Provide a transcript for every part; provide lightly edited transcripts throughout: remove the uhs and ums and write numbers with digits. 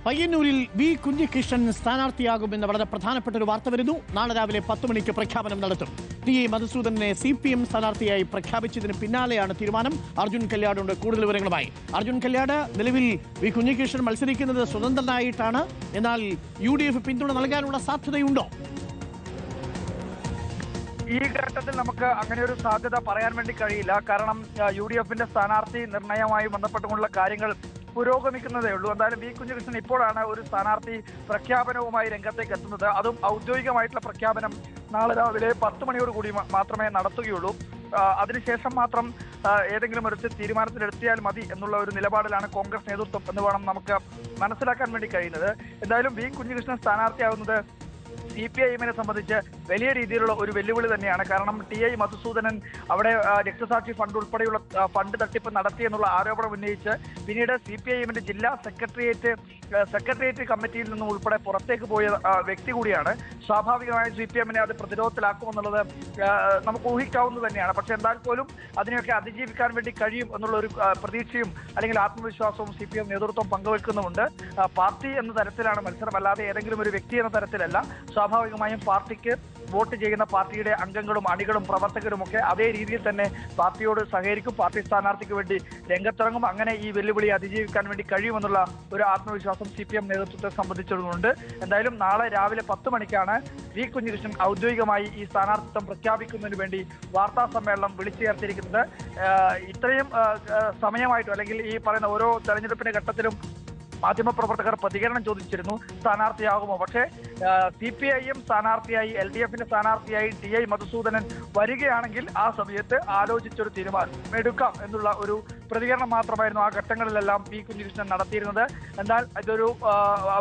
പയ്യന്നൂരിൽ വി കുഞ്ഞികൃഷ്ണൻ സ്ഥാനാർത്ഥിയാകുമെന്ന് വളരെ പ്രധാനപ്പെട്ട ഒരു വാർത്ത വരുന്നു. നാളെ രാവിലെ 10 മണിക്ക് പ്രഖ്യാപനം നടത്തും. ടി എ മധുസൂദനെ CPM സ്ഥാനാർത്ഥിയായി പ്രഖ്യാപിച്ചതിന് പിന്നാലെയാണ് തീരുമാനം. അർജുൻ കല്യാടുണ്ട് കൂടുതൽ വിവരങ്ങളുമായി. അർജുൻ കല്യാട്, നിലവിൽ വി കുഞ്ഞികൃഷ്ണൻ മത്സരിക്കുന്നത് സ്വതന്ത്രനായിട്ടാണ്. എന്നാൽ UDF പിന്തുണ നൽകാനുള്ള സാധ്യതയുണ്ടോ? ഈ ഘട്ടത്തിൽ നമുക്ക് അങ്ങനെ ഒരു സാധ്യത പറയാൻ വേണ്ടി കഴിയില്ല. കാരണം UDFന്റെ സ്ഥാനാർത്ഥി നിർണയവുമായി ബന്ധപ്പെട്ടുകൊണ്ടുള്ള കാര്യങ്ങൾ പുരോഗമിക്കുന്നതേ ഉള്ളൂ. എന്തായാലും വി കുഞ്ഞികൃഷ്ണൻ ഇപ്പോഴാണ് ഒരു സ്ഥാനാർത്ഥി പ്രഖ്യാപനവുമായി രംഗത്തേക്ക് എത്തുന്നത്. അതും ഔദ്യോഗികമായിട്ടുള്ള പ്രഖ്യാപനം നാളെ രാവിലെ 10 മണിയോട് കൂടി മാത്രമേ നടത്തുകയുള്ളൂ. അതിനുശേഷം മാത്രം ഏതെങ്കിലും ഒരു തീരുമാനത്തിലെത്തിയാൽ മതി എന്നുള്ള ഒരു നിലപാടിലാണ് കോൺഗ്രസ് നേതൃത്വം എന്ന് വേണം നമുക്ക് മനസ്സിലാക്കാൻ വേണ്ടി കഴിയുന്നത്. എന്തായാലും വി കുഞ്ഞികൃഷ്ണൻ സ്ഥാനാർത്ഥിയാവുന്നത് CPIM-നെ സംബന്ധിച്ച് വലിയ രീതിയിലുള്ള ഒരു വെല്ലുവിളി തന്നെയാണ്. കാരണം TI മധുസൂദനൻ അവിടെ രക്തസാക്ഷി ഫണ്ട് ഉൾപ്പെടെയുള്ള ഫണ്ട് തട്ടിപ്പ് നടത്തി എന്നുള്ള ആരോപണം ഉന്നയിച്ച് പിന്നീട് CPIM-ന്റെ ജില്ലാ സെക്രട്ടേറിയറ്റ് കമ്മിറ്റിയിൽ നിന്നും ഉൾപ്പെടെ പുറത്തേക്ക് പോയ വ്യക്തി കൂടിയാണ്. സ്വാഭാവികമായും CPM-നെ അത് പ്രതിരോധത്തിലാക്കുമെന്നുള്ളത് നമുക്ക് ഊഹിക്കാവുന്നത് തന്നെയാണ്. പക്ഷെ എന്നാൽ പോലും അതിനെയൊക്കെ അതിജീവിക്കാൻ വേണ്ടി കഴിയും എന്നുള്ള ഒരു പ്രതീക്ഷയും അല്ലെങ്കിൽ ആത്മവിശ്വാസവും CPM നേതൃത്വം പങ്കുവെക്കുന്നുമുണ്ട്. പാർട്ടി എന്ന തരത്തിലാണ് മത്സരം, അല്ലാതെ ഏതെങ്കിലും ഒരു വ്യക്തി എന്ന തരത്തിലല്ല. സ്വാഭാവികമായും പാർട്ടിക്ക് വോട്ട് ചെയ്യുന്ന പാർട്ടിയുടെ അംഗങ്ങളും അണികളും പ്രവർത്തകരുമൊക്കെ അതേ രീതിയിൽ തന്നെ പാർട്ടിയോട് സഹകരിക്കും, പാർട്ടി സ്ഥാനാർത്ഥിക്ക് വേണ്ടി രംഗത്തിറങ്ങും. അങ്ങനെ ഈ വെല്ലുവിളി അതിജീവിക്കാൻ വേണ്ടി കഴിയുമെന്നുള്ള ഒരു ആത്മവിശ്വാസം CPM നേതൃത്വത്തെ സംബന്ധിച്ചിട്ടുണ്ട്. എന്തായാലും നാളെ രാവിലെ 10 മണിക്കാണ് വി കുഞ്ഞികൃഷ്ണൻ ഔദ്യോഗികമായി ഈ സ്ഥാനാർത്ഥിത്വം പ്രഖ്യാപിക്കുന്നതിന് വേണ്ടി വാർത്താ സമ്മേളനം വിളിച്ചു ചേർത്തിരിക്കുന്നത്. ഇത്രയും സമയമായിട്ടും അല്ലെങ്കിൽ ഈ പറയുന്ന ഓരോ തെരഞ്ഞെടുപ്പിന്റെ ഘട്ടത്തിലും മാധ്യമപ്രവർത്തകർ പ്രതികരണം ചോദിച്ചിരുന്നു, സ്ഥാനാർത്ഥിയാകുമോ? പക്ഷേ CPIM സ്ഥാനാർത്ഥിയായി LDF-ന്റെ സ്ഥാനാർത്ഥിയായി TI മധുസൂദനൻ വരികയാണെങ്കിൽ ആ സമയത്ത് ആലോചിച്ചൊരു തീരുമാനം എടുക്കാം എന്നുള്ള ഒരു പ്രതികരണം മാത്രമായിരുന്നു ആ ഘട്ടങ്ങളിലെല്ലാം വി കുഞ്ഞികൃഷ്ണൻ നടത്തിയിരുന്നത്. എന്നാൽ ഇതൊരു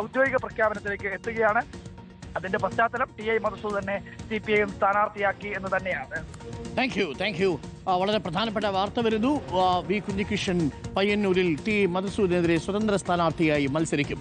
ഔദ്യോഗിക പ്രഖ്യാപനത്തിലേക്ക് എത്തുകയാണ്. അതിന്റെ പശ്ചാത്തലം TI മധുസൂദനെ CPIM സ്ഥാനാർത്ഥിയാക്കി എന്ന് തന്നെയാണ്. Thank you. വളരെ പ്രധാനപ്പെട്ട വാർത്ത വരുന്നു. വി കുഞ്ഞികൃഷ്ണൻ പയ്യന്നൂരിൽ ടി മധുസൂദനെതിരെ സ്വതന്ത്ര സ്ഥാനാർത്ഥിയായി മത്സരിക്കും.